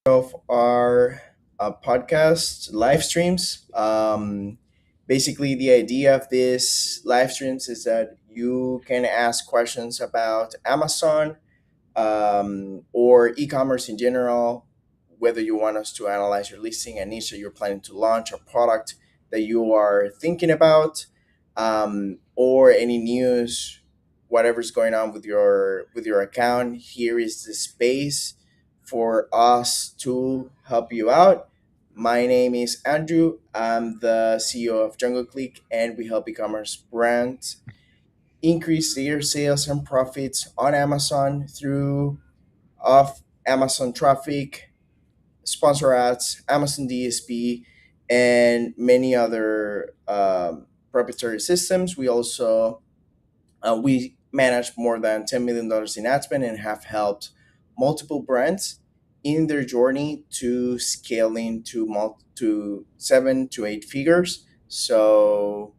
Of our podcast live streams. Basically, the idea of this live streams is that you can ask questions about Amazon or e-commerce in general, whether you want us to analyze your listing, a niche that you're planning to launch, a product that you are thinking about, or any news, whatever's going on with your account. Here is the space for us to help you out. My name is Andrew. I'm the CEO of JungleClick, and we help e-commerce brands increase their sales and profits on Amazon through of Amazon traffic, sponsor ads, Amazon DSP, and many other proprietary systems. We manage more than $10 million in ad spend and have helped multiple brands in their journey to scaling to 7 to 8 figures. So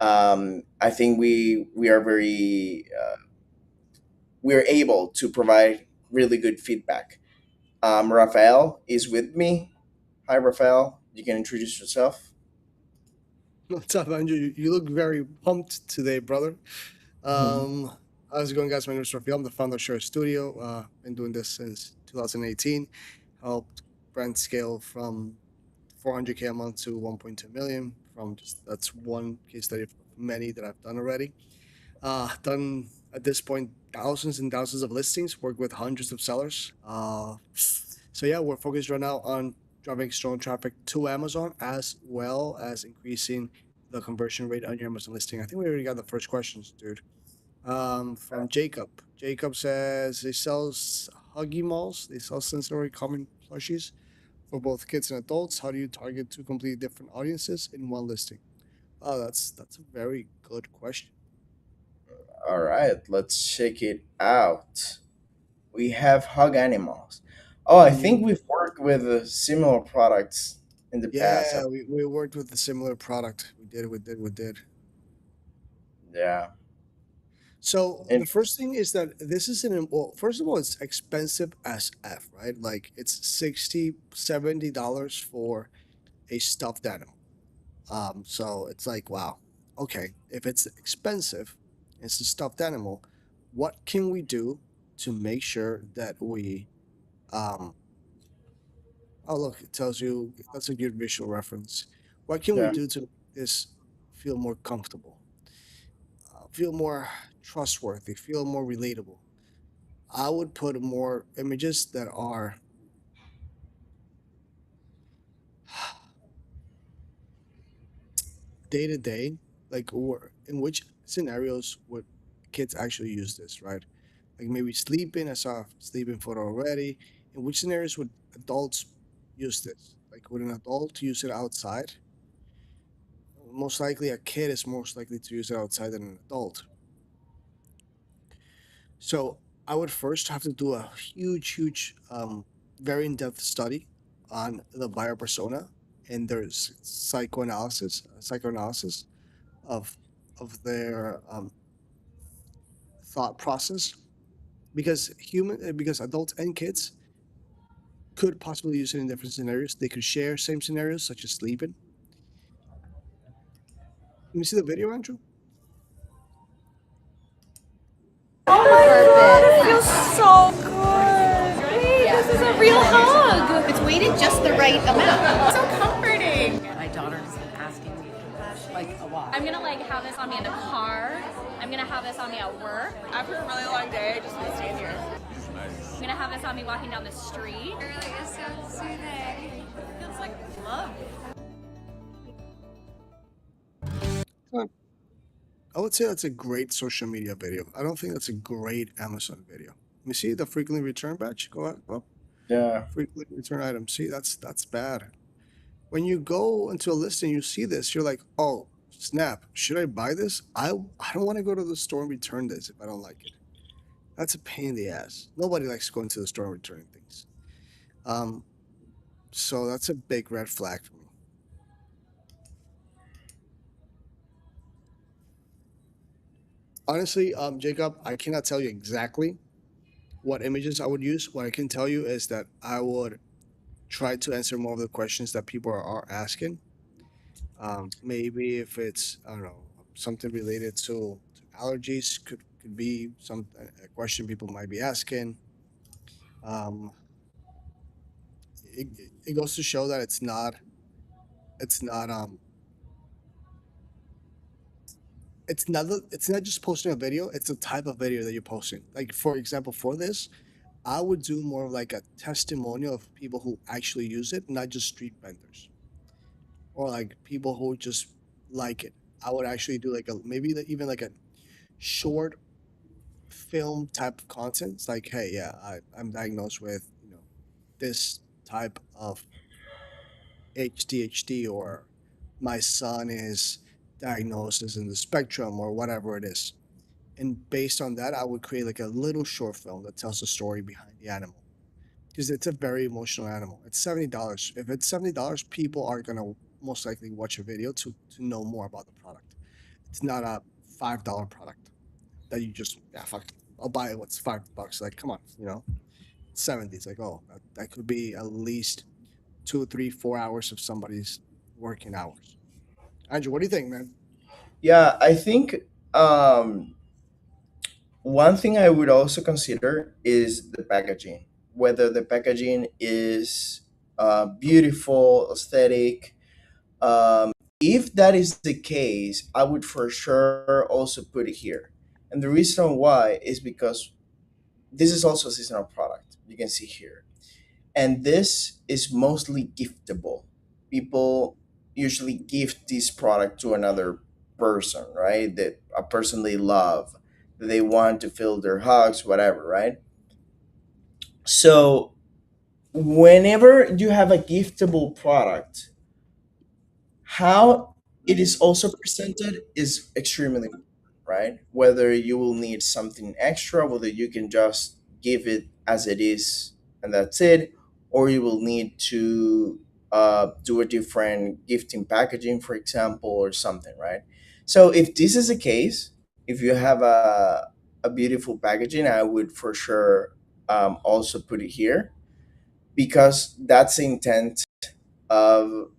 I think we are very we're able to provide really good feedback. Rafael is with me. Hi, Rafael. You can introduce yourself. What's up, Andrew? You look very pumped today, brother. Mhm. Um, How's it going, guys? My name is Rafael. I'm the founder of Share Studio. Been doing this since 2018. Helped brands scale from 400K a month to 1.2 million. From just that's one case study of many that I've done already. Done at this point thousands and thousands of listings. Worked with hundreds of sellers. So yeah, we're focused right now on driving strong traffic to Amazon as well as increasing the conversion rate on your Amazon listing. I think we already got the first questions, dude. From Jacob. Jacob says he sells Huggy Malls. They sell sensory calming plushies for both kids and adults. How do you target two completely different audiences in one listing? Oh, that's a very good question. All right, let's check it out. We have hug animals. Oh, I think Mm, we've worked with similar products in the past. yeah, we worked with a similar product. We did. Yeah. So the And first thing is that this is well, first of all, it's expensive as F, right? Like it's 60, $70 for a stuffed animal. So it's like, wow, okay, if it's expensive, it's a stuffed animal, what can we do to make sure that we um oh look, it tells you that's a good visual reference. What can we yeah. do to make this feel more comfortable, feel more trustworthy, feel more relatable? I would put more images that are day to day, like or in which scenarios would kids actually use this, right? Like maybe sleeping. I saw a sleeping photo already. In which scenarios would adults use this? Like would an adult use it outside? Most likely, a kid is most likely to use it outside than an adult. So I would first have to do a huge, very in-depth study on the buyer persona and their psychoanalysis of their thought process, because adults and kids could possibly use it in different scenarios. They could share same scenarios such as sleeping. Let me see the video, Andrew. Oh my god, it feels so good. Wait, this is a real hug. It's weighted just the right amount. So comforting. My daughter's been asking me for this like a lot. I'm gonna like have this on me in the car. I'm gonna have this on me at work. After a really long day, I just want to stand here. I'm gonna have this on me walking down the street. It really is so soothing. It feels like love. Uh, I would say that's a great social media video. I don't think that's a great Amazon video. Let me see the frequently returned batch. Go ahead. Well, Yeah. frequently returned items. See, that's bad. When you go into a listing, you see this. You're like, oh snap! Should I buy this? I don't want to go to the store and return this if I don't like it. That's a pain in the ass. Nobody likes going to the store and returning things. Um, so that's a big red flag for me. Honestly, Jacob, I cannot tell you exactly what images I would use. What I can tell you is that I would try to answer more of the questions that people are asking. Maybe if it's, I don't know, something related to allergies, could be some a question people might be asking. Um, it goes to show that it's not it's not just posting a video, it's the type of video that you're posting. Like for example, for this, I would do more of like a testimonial of people who actually use it, not just street vendors or like people who just like it. I would actually do like a maybe even like a short film type of content. It's like, hey, yeah, I'm diagnosed with this type of HDHD, or my son is diagnosed as in the spectrum, or whatever it is. And based on that, I would create like a little short film that tells the story behind the animal, because it's a very emotional animal. It's $70. If it's $70, people are gonna most likely watch a video to know more about the product. It's not a $5 product that you just, yeah, fuck, I'll buy it. What's $5? Like, come on, 70. It's like, oh, that could be at least 2, 3, 4 hours of somebody's working hours. Andrew, what do you think, man? Yeah, I think um, one thing I would also consider is the packaging. Whether the packaging is beautiful, aesthetic. If that is the case, I would for sure also put it here. And the reason why is because this is also a seasonal product. You can see here. And this is mostly giftable. People usually gift this product to another person, right? That a person they love, that they want to feel their hugs, whatever, right? So whenever you have a giftable product, how it is also presented is extremely important, right? Whether you will need something extra, whether you can just give it as it is and that's it, or you will need to do a different gifting packaging, for example, or something, right? So if this is the case, if you have a beautiful packaging, I would for sure also put it here, because that's the intent of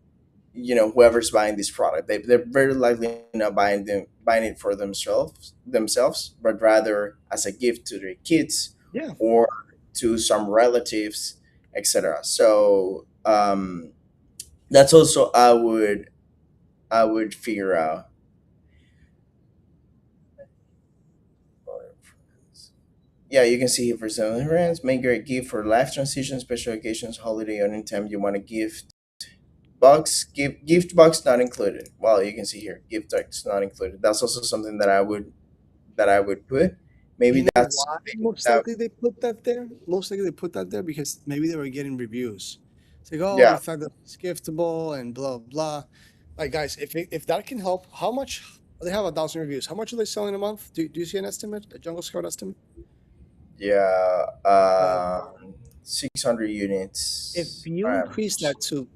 whoever's buying this product. They're very likely not buying it for themselves, but rather as a gift to their kids Yeah. or to some relatives, etc. So that's also I would figure out. Yeah, you can see here for some friends, make your gift for life transition, special occasions, holiday, or anytime you want to gift box not included. Well, you can see here, gift box not included. That's also something that I would put. You Maybe know that's why something most that, likely they put that there? Most likely they put that there because maybe they were getting reviews. It's like, oh, yeah, we thought that was giftable and blah blah. Like, guys, if that can help, how much they have 1,000 reviews? How much are they selling a month? Do you see an estimate? A Jungle Scout estimate? yeah, Well, 600 if units. you increase that to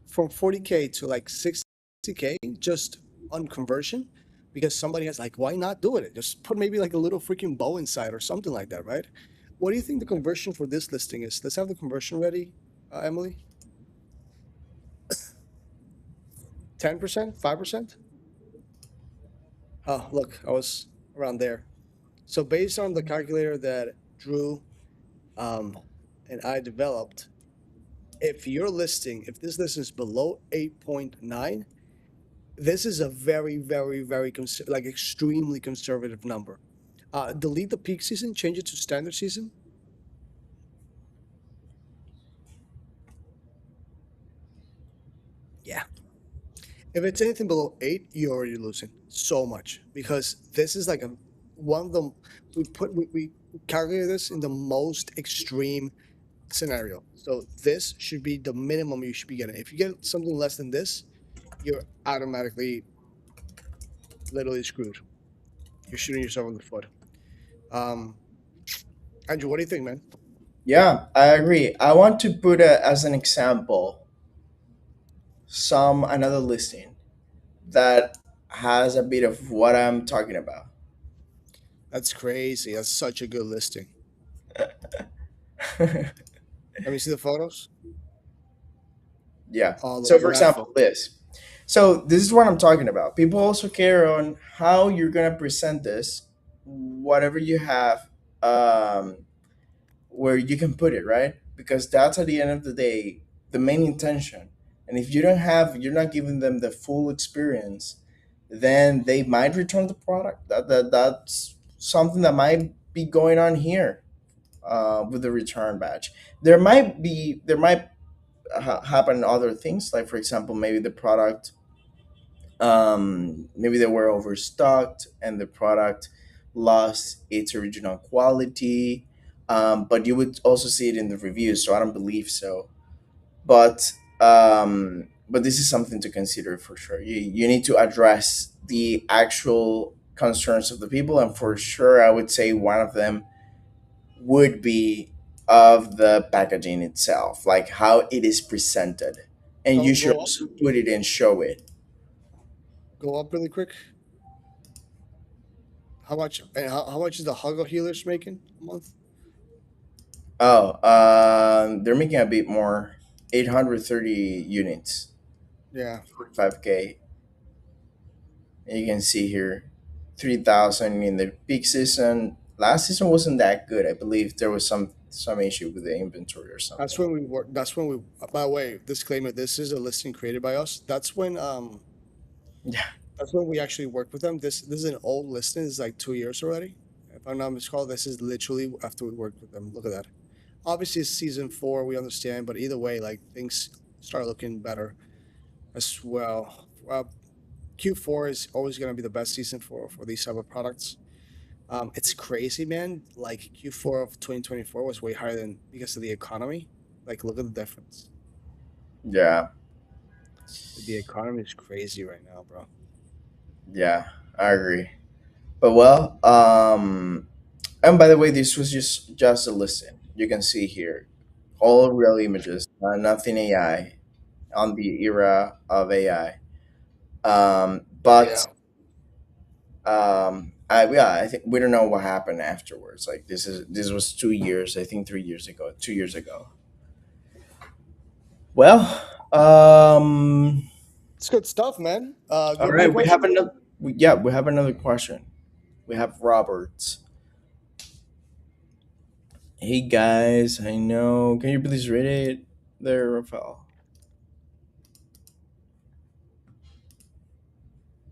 from 40K to like 60K just on conversion, because somebody has like, why not do it? Just put maybe like a little freaking bow inside or something like that, right? What do you think the conversion for this listing is? Let's have the conversion ready, Emily. 10%, 5%. Oh, look, I was around there. So based on the calculator that Drew um, and I developed, if this listing is below 8.9, this is a very, very, very like extremely conservative number. Delete the peak season, change it to standard season. Yeah. If it's anything below 8, you're already losing so much, because this is like a one of the we calculated this in the most extreme scenario. So this should be the minimum you should be getting. If you get something less than this, you're automatically literally screwed. You're shooting yourself in the foot. Um, Andrew, what do you think, man? Yeah, I agree. I want to put as an example some another listing that has a bit of what I'm talking about. That's crazy. That's such a good listing. Let me see the photos. Yeah. all So, those for example, methods. this. So, this is what I'm talking about. People also care on how you're going to present this, whatever you have, um, where you can put it, right? Because that's at the end of the day the main intention. And if you don't have, you're not giving them the full experience, then they might return the product. That's something that might be going on here with the return badge. There might happen other things, like for example, maybe the product, maybe they were overstocked and the product lost its original quality. But you would also see it in the reviews, so I don't believe so. But this is something to consider for sure. You need to address the actual concerns of the people, and for sure I would say one of them would be of the packaging itself, like how it is presented, and Go you should go up, also put it and show it. go up really quick. How much? And how much is the Huggo Healers making a month? Oh, they're making a bit more, 830 units, Yeah, 45K. And you can see here, 3,000 in the peak season. Last season wasn't that good. I believe there was some issue with the inventory or that's something. when we work. That's when we. By the way, disclaimer: this is a listing created by us. Yeah, That's when we actually worked with them. This is an old listing. It's like 2 years already. If I'm not mistaken, this is literally after we worked with them. Look at that. Obviously, it's season 4. We understand, but either way, like things start looking better as well. Q4 is always going to be the best season for these type of products. It's crazy, man. Like Q4 of 2024 was way higher than because of the economy. Like, look at the difference. yeah, The economy is crazy right now, bro. yeah. I agree. But well, and by the way, this was just a listen. You can see here, all real images, nothing AI on the era of AI. But Yeah. yeah, I think we don't know what happened afterwards. Like this was 2 years, I think 3 years ago, 2 years ago. Well, It's good stuff, man. Do you all have any right, we have questions? another. Yeah, we have another question. We have Roberts. Hey guys, I know. Can you please read it there, Rafael?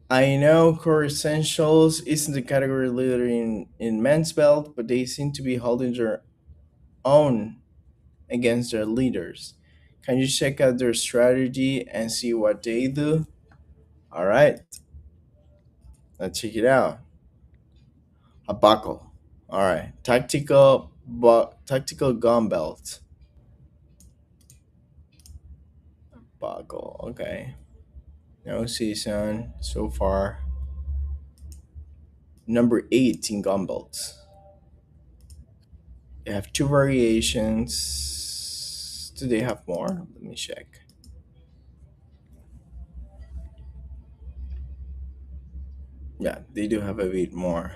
I know Core Essentials isn't the category leader in men's belt, but they seem to be holding their own against their leaders. Can you check out their strategy and see what they do? All right, let's check it out. A buckle. All right, tactical gun belt. Buckle. Okay, no season so far. Number 8 in gun belts. They have two variations. Do they have more? Let me check. Yeah, they do have a bit more.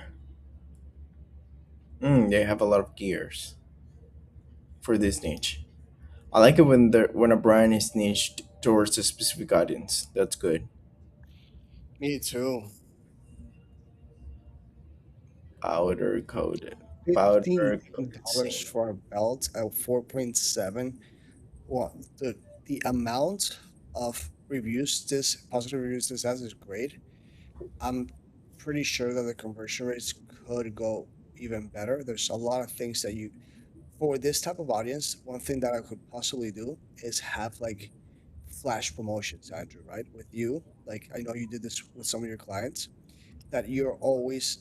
They have a lot of gears for this niche. I like it when a brand is niched towards a specific audience. That's good. Me too. Powder coated. Powder coated $15 zinc. for a belt at 4.7. Well, the amount of reviews this positive reviews this has is great. I'm pretty sure that the conversion rates could go even better. There's a lot of things that you for this type of audience, one thing that I could possibly do is have like flash promotions, Andrew, right? With you. Like I know you did this with some of your clients, that you're always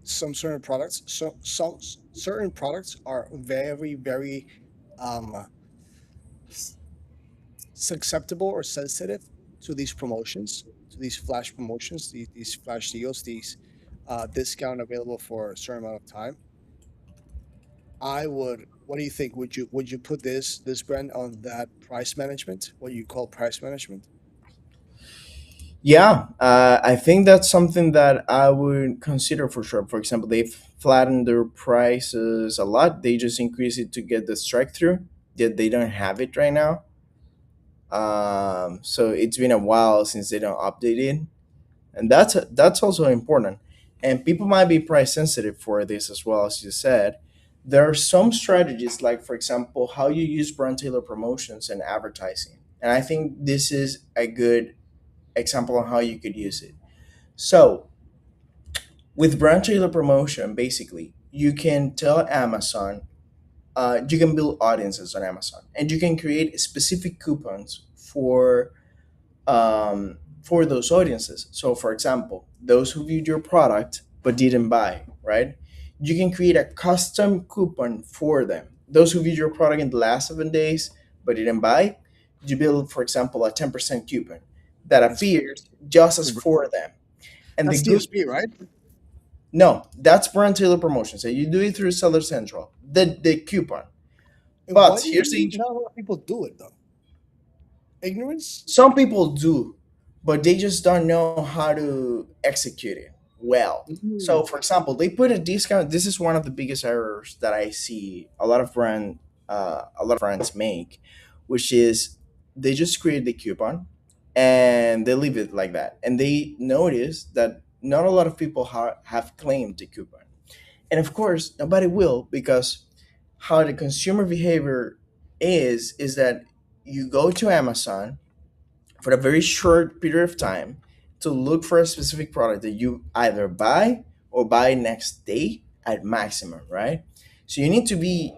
some certain products, so some certain products are very, very um susceptible or sensitive to these promotions, to these flash promotions, these flash deals, these discount available for a certain amount of time. I would. What do you think? Would you put this brand on that price management? What you call price management? Yeah, I think that's something that I would consider for sure. For example, they've flattened their prices a lot. They just increase it to get the strike through. Yet they don't have it right now. So it's been a while since they don't update it, and that's also important. And people might be price sensitive for this as well, as you said. There are some strategies, like for example, how you use brand tailor promotions and advertising, and I think this is a good example on how you could use it. So with brand tailor promotion, basically, you can tell Amazon, you can build audiences on Amazon, and you can create specific coupons for those audiences. So, for example, those who viewed your product but didn't buy, right? You can create a custom coupon for them. Those who viewed your product in the last 7 days but didn't buy, you build, for example, a 10% coupon that That's appears just as for them. And the that's good DSP, right? no, that's brand tailor promotion. So you do it through Seller Central, the coupon. And why But do here's the not a lot of people do it though? Ignorance? some people do, but they just don't know how to execute it well. So, Mm. for example, they put a discount. This is one of the biggest errors that I see a lot of brands make, which is they just create the coupon and they leave it like that, and they notice that not a lot of people have claimed the coupon, and of course, nobody will because how the consumer behavior is that you go to Amazon for a very short period of time to look for a specific product that you either buy or buy next day at maximum, right? So you need to be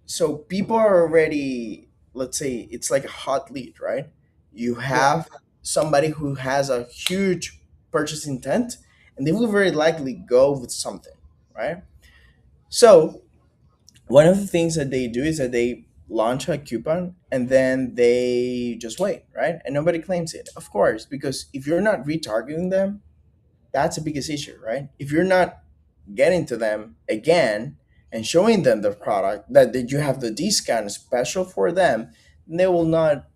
so people are already, let's say it's like a hot lead, right? You Yeah. have somebody who has a huge purchase intent and they will very likely go with something, right? So one of the things that they do is that they launch a coupon and then they just wait, right? And nobody claims it, of course, because if you're not retargeting them, that's the biggest issue, right? If you're not getting to them again and showing them the product that you have the discount special for them, they will not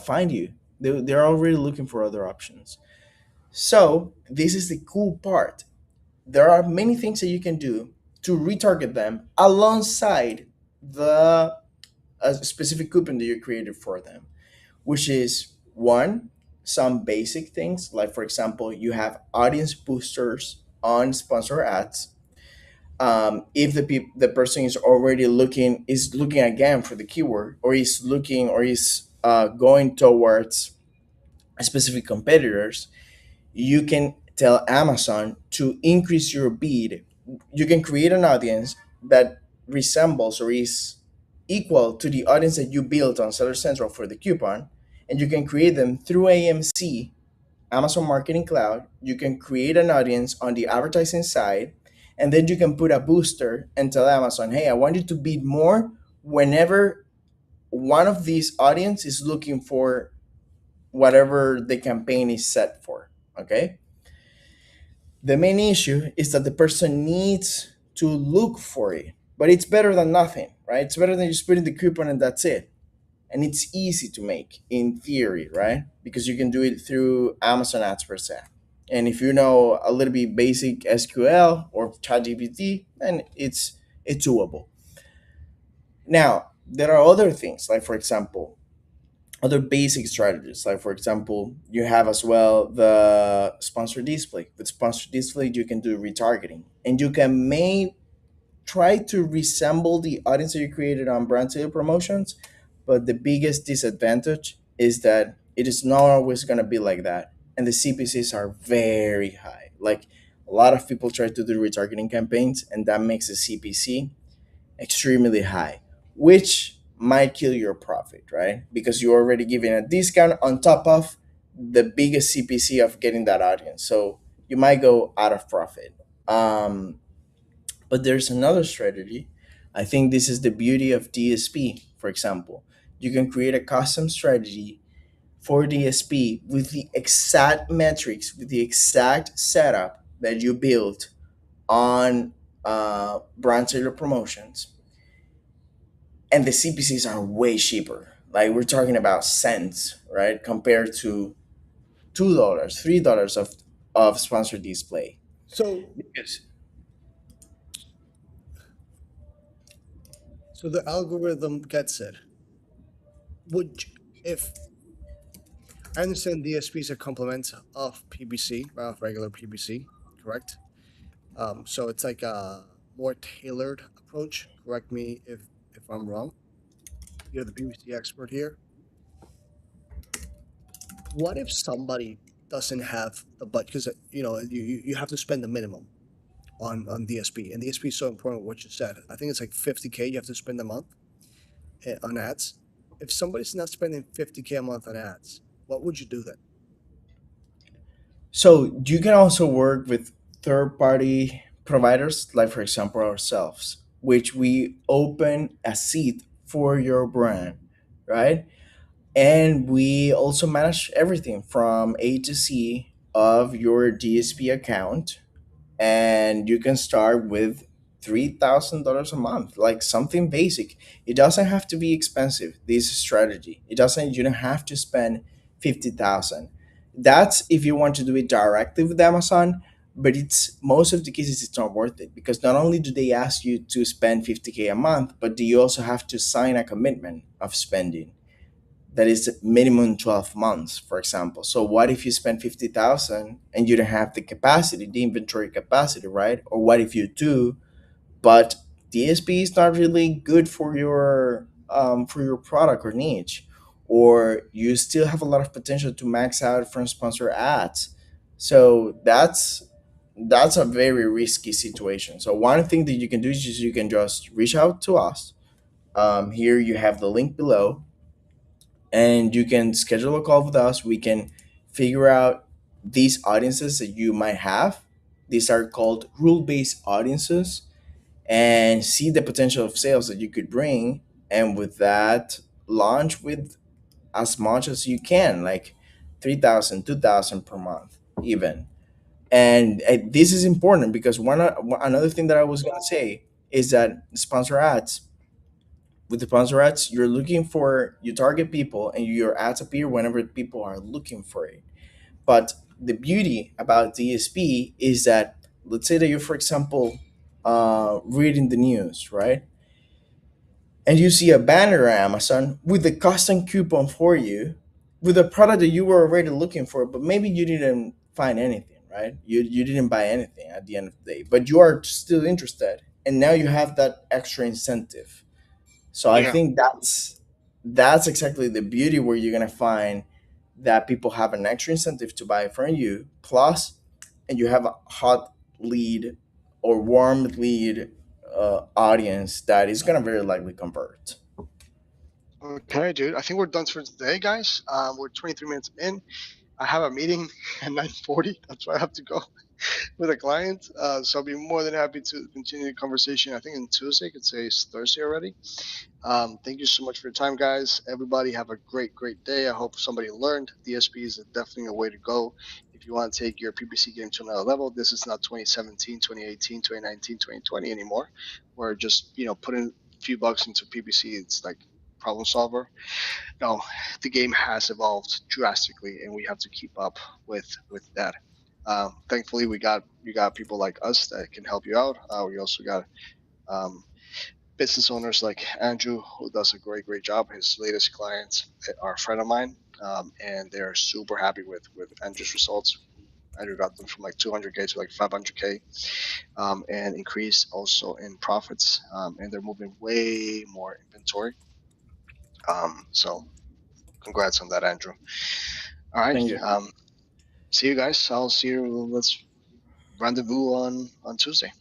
find you. They're already looking for other options. So this is the cool part. There are many things that you can do to retarget them alongside the specific coupon that you created for them, which is one, some basic things like, for example, you have audience boosters on sponsor ads. If the person is looking again for the keyword, or is looking or is going towards specific competitors, you can tell Amazon to increase your bid. You can create an audience that resembles or is equal to the audience that you built on Seller Central for the coupon, and you can create them through AMC, Amazon Marketing Cloud. You can create an audience on the advertising side, and then you can put a booster and tell Amazon, hey, I want you to bid more whenever one of these audience is looking for whatever the campaign is set for. Okay. The main issue is that the person needs to look for it, but it's better than nothing, right? It's better than just putting the coupon and that's it. And it's easy to make in theory, right? Because you can do it through Amazon Ads per se. And if you know a little bit basic SQL or ChatGPT, then it's doable. Now, there are other things, like for example, other basic strategies. Like for example, you have as well the sponsor display. With sponsor display, you can do retargeting, and you can may try to resemble the audience that you created on brand sale promotions. But the biggest disadvantage is that it is not always going to be like that, and the CPCs are very high. Like a lot of people try to do retargeting campaigns, and that makes the CPC extremely high, which might kill your profit, right? Because you're already giving a discount on top of the biggest CPC of getting that audience. So you might go out of profit. But there's another strategy. I think this is the beauty of DSP, for example. You can create a custom strategy for DSP with the exact metrics, with the exact setup that you built on brand tailor promotions, and the CPCs are way cheaper. Like we're talking about cents, right? Compared to $2, $3 of sponsored display. So Because so the algorithm gets it. would if I understand DSP is a complement of PPC, regular PPC, correct? So it's like a more tailored approach. Correct me if I'm wrong. You're the PPC expert here. What if somebody doesn't have the budget? Because you have to spend the minimum on DSP, and DSP is so important. What you said, I think it's like 50K you have to spend a month on ads. If somebody's not spending 50K a month on ads, what would you do then? So you can also work with third party providers, like for example ourselves, which we open a seat for your brand, right? And we also manage everything from A to C of your DSP account, and you can start with $3,000 a month, like something basic. It doesn't have to be expensive. This strategy, it doesn't. You don't have to spend 50,000. That's if you want to do it directly with Amazon. But it's most of the cases it's not worth it, because not only do they ask you to spend 50K a month, but do you also have to sign a commitment of spending that is minimum 12 months, for example. So what if you spend 50,000 and you don't have the capacity, the inventory capacity, right? Or what if you do, but DSP is not really good for your product or niche, or you still have a lot of potential to max out from sponsor ads. So that's a very risky situation. So one thing that you can do is just you can just reach out to us. Here you have the link below, and you can schedule a call with us. We can figure out these audiences that you might have. These are called rule based audiences, and see the potential of sales that you could bring. And with that, launch with as much as you can, like 3,000, 2,000 per month, even. And this is important because another thing that I was going to say is that sponsor ads, with the sponsor ads, you're looking for, you target people and your ads appear whenever people are looking for it. But the beauty about DSP is that, let's say that you, for example, reading the news, right? And you see a banner on Amazon with a custom coupon for you, with a product that you were already looking for, but maybe you didn't find anything, right? You didn't buy anything at the end of the day, but you are still interested. And now you have that extra incentive. So I Yeah. think that's exactly the beauty, where you're gonna find that people have an extra incentive to buy from you. Plus, and you have a hot lead or warm lead audience that is gonna very likely convert. Okay, dude. I think we're done for today, guys. We're 23 minutes in. I have a meeting at 9:40. That's why I have to go with a client. So I'll be more than happy to continue the conversation. I think on Tuesday, I could say it's Thursday already. Thank you so much for your time, guys. Everybody have a great, great day. I hope somebody learned. DSP is definitely a way to go if you want to take your PPC game to another level. This is not 2017, 2018, 2019, 2020 anymore. We're just, putting a few bucks into PPC. It's like problem solver. No, the game has evolved drastically, and we have to keep up with that. Thankfully, we got people like us that can help you out. We also got um, business owners like Andrew, who does a great, great job. His latest clients are a friend of mine, and they're super happy with Andrew's results. Andrew got them from like 200K to like 500K, and increased also in profits. And they're moving way more inventory. So congrats on that, Andrew. All right. Thank you. See you guys. I'll see you. Let's rendezvous on Tuesday.